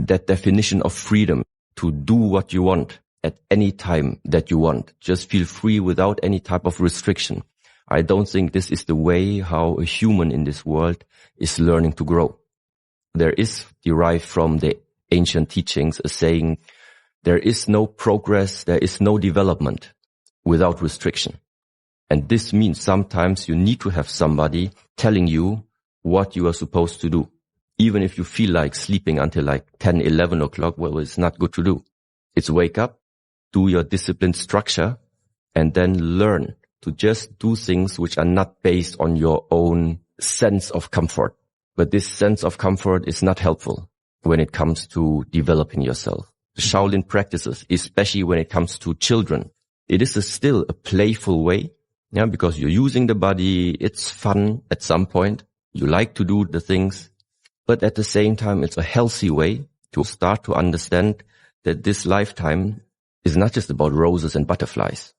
that definition of freedom to do what you want at any time that you want. Just feel free without any type of restriction. I don't think this is the way how a human in this world is learning to grow. There is derived from the ancient teachings a saying, there is no progress, there is no development without restriction. And this means sometimes you need to have somebody telling you what you are supposed to do. Even if you feel like sleeping until like 10, 11 o'clock, well, it's not good to do. It's wake up, do your disciplined structure, and then learn to just do things which are not based on your own sense of comfort. But this sense of comfort is not helpful when it comes to developing yourself. The Shaolin practices, especially when it comes to children, it is still a playful way, because you're using the body, it's fun at some point, you like to do the things, but at the same time, it's a healthy way to start to understand that this lifetime is not just about roses and butterflies.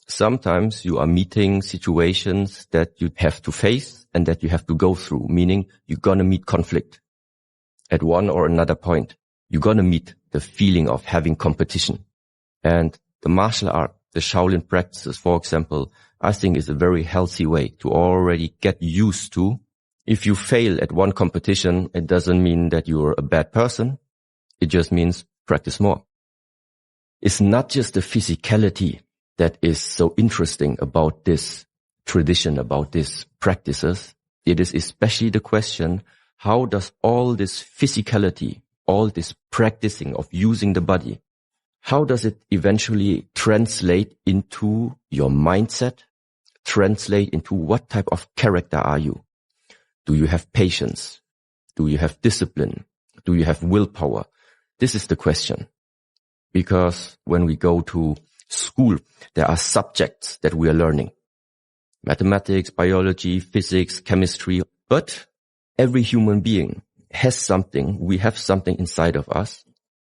Sometimes you are meeting situations that you have to face and that you have to go through, meaning you're going to meet conflict. At one or another point, you're going to meet the feeling of having competition. And the martial art, the Shaolin practices, for example, I think is a very healthy way to already get used to. If you fail at one competition, it doesn't mean that you're a bad person. It just means practice more. It's not just the physicality that is so interesting about this tradition, about these practices. It is especially the question, how does all this physicality, all this practicing of using the body, how does it eventually translate into your mindset, translate into what type of character are you? Do you have patience? Do you have discipline? Do you have willpower? This is the question. Because when we go to school, there are subjects that we are learning. Mathematics, biology, physics, chemistry. But every human being has something. We have something inside of us.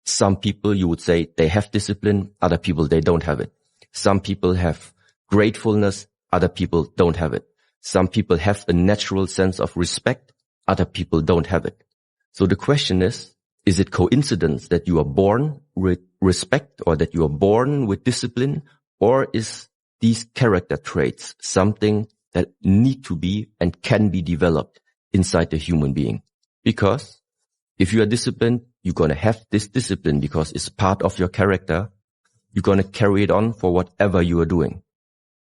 Some people, you would say, they have discipline. Other people, they don't have it. Some people have gratefulness. Other people don't have it. Some people have a natural sense of respect. Other people don't have it. So the question is it coincidence that you are born with respect or that you are born with discipline? Or is these character traits something that need to be and can be developed inside the human being? Because if you are disciplined, you're going to have this discipline because it's part of your character. You're going to carry it on for whatever you are doing.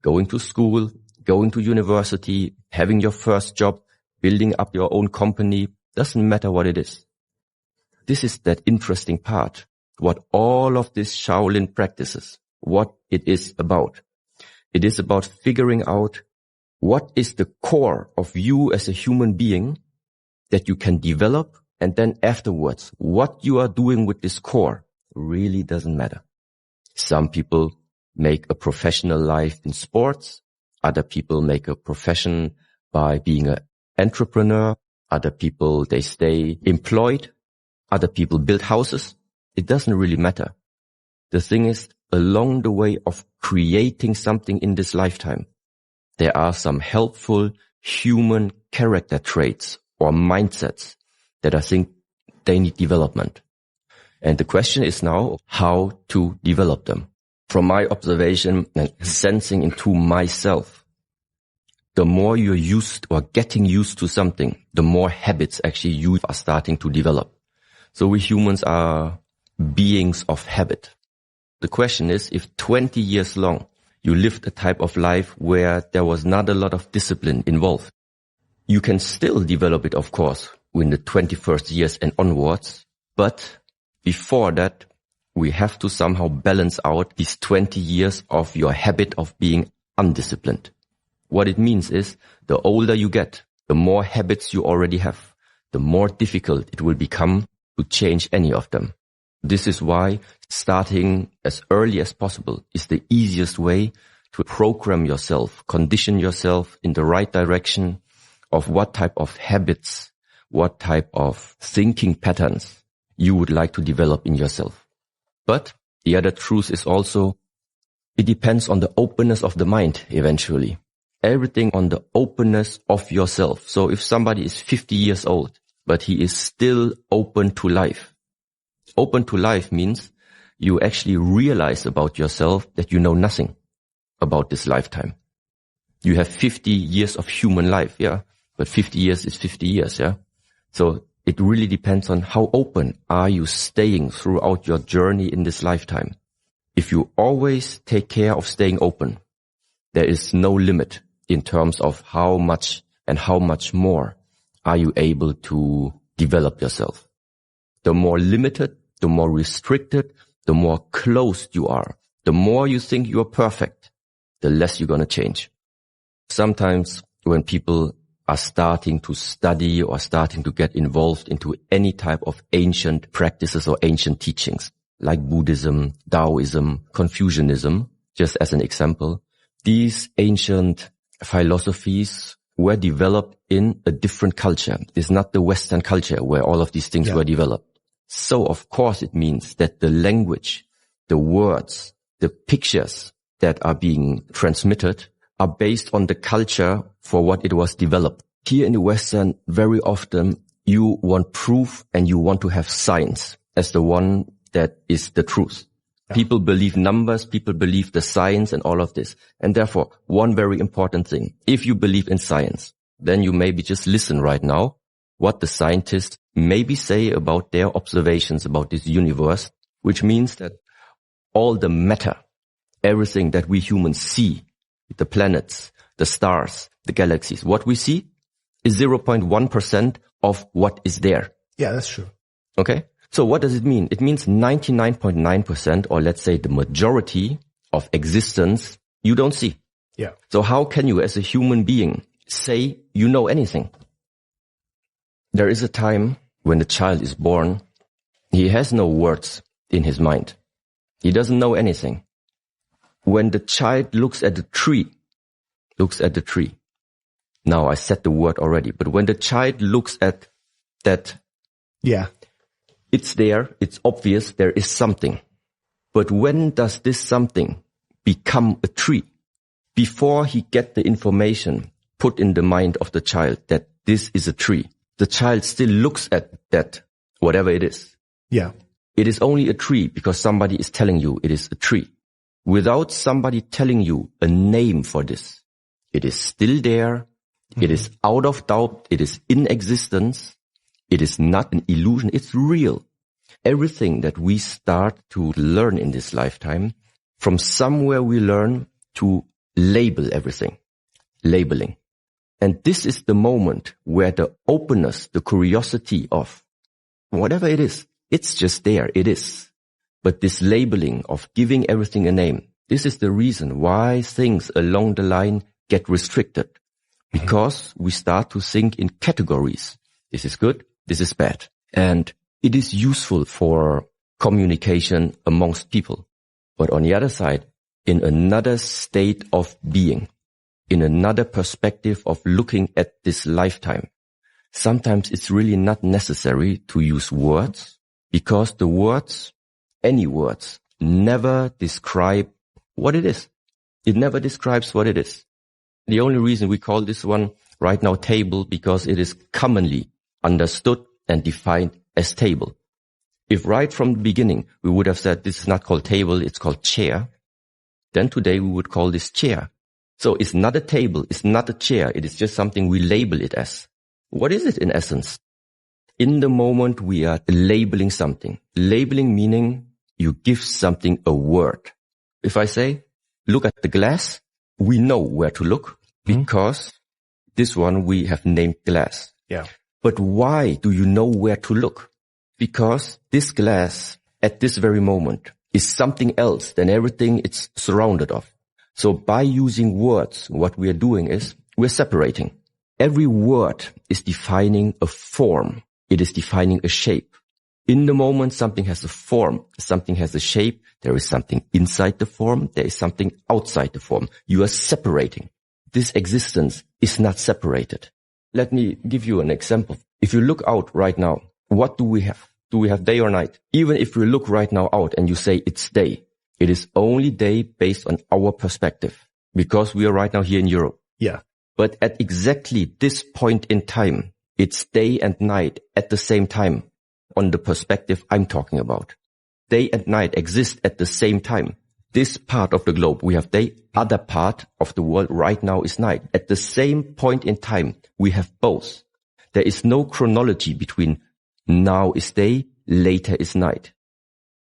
Going to school, going to university, having your first job, building up your own company, doesn't matter what it is. This is that interesting part, what all of these Shaolin practices, what it is about. It is about figuring out what is the core of you as a human being that you can develop, and then afterwards, what you are doing with this core really doesn't matter. Some people make a professional life in sports. Other people make a profession by being an entrepreneur. Other people, they stay employed. Other people build houses. It doesn't really matter. The thing is, along the way of creating something in this lifetime, there are some helpful human character traits or mindsets that I think they need development. And the question is now how to develop them. From my observation and sensing into myself, the more you're used or getting used to something, the more habits actually you are starting to develop. So we humans are beings of habit. The question is, if 20 years long you lived a type of life where there was not a lot of discipline involved, you can still develop it, of course, in the 21st years and onwards. But before that, we have to somehow balance out these 20 years of your habit of being undisciplined. What it means is, the older you get, the more habits you already have, the more difficult it will become to change any of them. This is why starting as early as possible is the easiest way to program yourself, condition yourself in the right direction of what type of habits, what type of thinking patterns you would like to develop in yourself. But the other truth is also, it depends on the openness of the mind eventually. Everything on the openness of yourself. So if somebody is 50 years old but he is still open to life. Open to life means you actually realize about yourself that you know nothing about this lifetime. You have 50 years of human life, yeah, but 50 years is 50 years, yeah. So it really depends on how open are you staying throughout your journey in this lifetime. If you always take care of staying open, there is no limit in terms of how much and how much more are you able to develop yourself. The more limited, the more restricted, the more closed you are, the more you think you are perfect, the less you're going to change. Sometimes when people are starting to study or starting to get involved into any type of ancient practices or ancient teachings, like Buddhism, Taoism, Confucianism, just as an example, these ancient philosophies were developed in a different culture. It's not the Western culture where all of these things were developed. So of course it means that the language, the words, the pictures that are being transmitted are based on the culture for what it was developed. Here in the Western, very often you want proof and you want to have science as the one that is the truth. Yeah. People believe numbers, people believe the science and all of this. And therefore, one very important thing, if you believe in science, then you maybe just listen right now what the scientists maybe say about their observations about this universe, which means that all the matter, everything that we humans see, the planets, the stars, the galaxies, what we see is 0.1% of what is there. Yeah, that's true. Okay. So what does it mean? It means 99.9%, or let's say the majority of existence you don't see. Yeah. So how can you as a human being say you know anything? There is a time when the child is born, he has no words in his mind. He doesn't know anything. When the child looks at the tree, now I said the word already, but when the child looks at that, it's there, it's obvious, there is something. But when does this something become a tree? Before he get the information put in the mind of the child that this is a tree, the child still looks at that, whatever it is. Yeah. It is only a tree because somebody is telling you it is a tree. Without somebody telling you a name for this, it is still there. Mm-hmm. It is out of doubt. It is in existence. It is not an illusion. It's real. Everything that we start to learn in this lifetime, from somewhere we learn to label everything. Labeling. And this is the moment where the openness, the curiosity of whatever it is, it's just there. It is. But this labeling of giving everything a name, this is the reason why things along the line get restricted. Because we start to think in categories. This is good. This is bad. And it is useful for communication amongst people. But on the other side, in another state of being, in another perspective of looking at this lifetime, sometimes it's really not necessary to use words, because the words, any words, never describe what it is. It never describes what it is. The only reason we call this one right now table, because it is commonly understood and defined as table. If right from the beginning we would have said this is not called table, it's called chair, then today we would call this chair. So it's not a table, it's not a chair, it is just something we label it as. What is it in essence? In the moment we are labeling something. Labeling meaning you give something a word. If I say, look at the glass, we know where to look because this one we have named glass. Yeah. But why do you know where to look? Because this glass at this very moment is something else than everything it's surrounded of. So by using words, what we are doing is we're separating. Every word is defining a form. It is defining a shape. In the moment something has a form, something has a shape, there is something inside the form, there is something outside the form. You are separating. This existence is not separated. Let me give you an example. If you look out right now, what do we have? Do we have day or night? Even if we look right now out and you say it's day, it is only day based on our perspective because we are right now here in Europe. Yeah. But at exactly this point in time, It's day and night at the same time on the perspective I'm talking about. Day and night exist at the same time. This part of the globe, we have day. Other part of the world right now is night. At the same point in time, we have both. There is no chronology between now is day, later is night.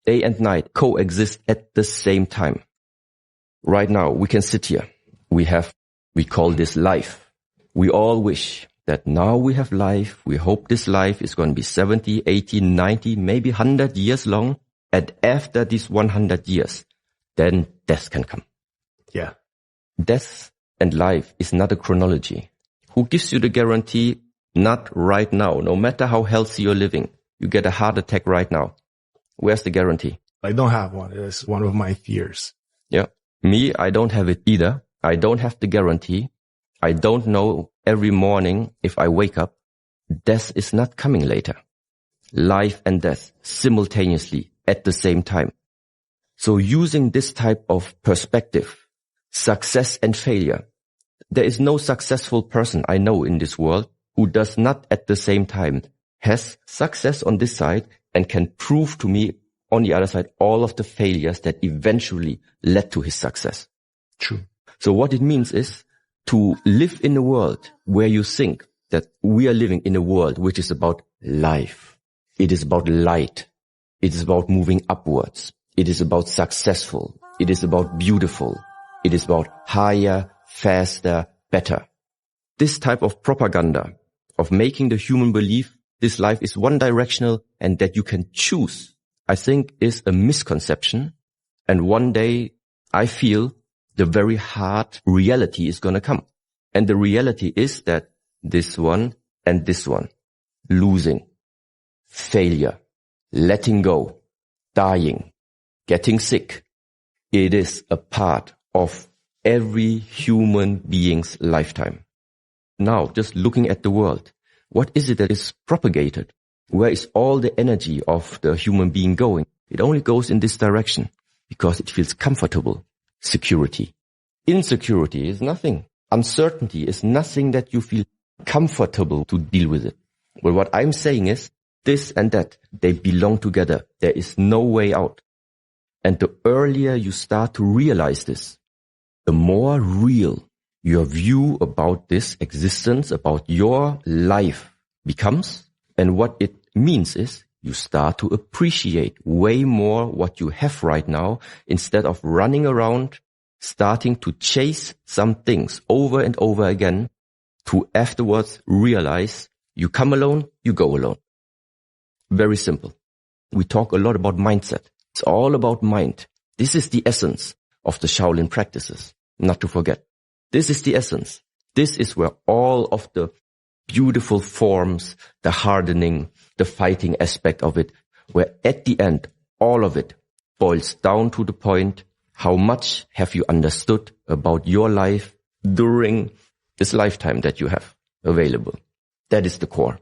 Day and night coexist at the same time. Right now, we can sit here. We call this life. We all wish that now we have life. We hope this life is going to be 70, 80, 90, maybe 100 years long. And after these 100 years, then death can come. Yeah. Death and life is not a chronology. Who gives you the guarantee? Not right now. No matter how healthy you're living, you get a heart attack right now. Where's the guarantee? I don't have one. It's one of my fears. Yeah. Me, I don't have it either. I don't have the guarantee. I don't know every morning if I wake up. Death is not coming later. Life and death simultaneously at the same time. So using this type of perspective, success and failure, there is no successful person I know in this world who does not at the same time has success on this side and can prove to me on the other side all of the failures that eventually led to his success. True. So what it means is to live in a world where you think that we are living in a world which is about life. It is about light. It is about moving upwards. It is about successful. It is about beautiful. It is about higher, faster, better. This type of propaganda of making the human believe this life is one directional and that you can choose, I think is a misconception. And one day I feel the very hard reality is going to come. And the reality is that this one and this one, losing, failure, letting go, dying, getting sick, it is a part of every human being's lifetime. Now, just looking at the world, what is it that is propagated? Where is all the energy of the human being going? It only goes in this direction because it feels comfortable. Security. Insecurity is nothing. Uncertainty is nothing that you feel comfortable to deal with it. But what I'm saying is this and that, they belong together. There is no way out. And the earlier you start to realize this, the more real your view about this existence, about your life becomes. And what it means is you start to appreciate way more what you have right now instead of running around, starting to chase some things over and over again to afterwards realize you come alone, you go alone. Very simple. We talk a lot about mindset. It's all about mind. This is the essence of the Shaolin practices, not to forget. This is the essence. This is where all of the beautiful forms, the hardening, the fighting aspect of it, where at the end, all of it boils down to the point, how much have you understood about your life during this lifetime that you have available? That is the core.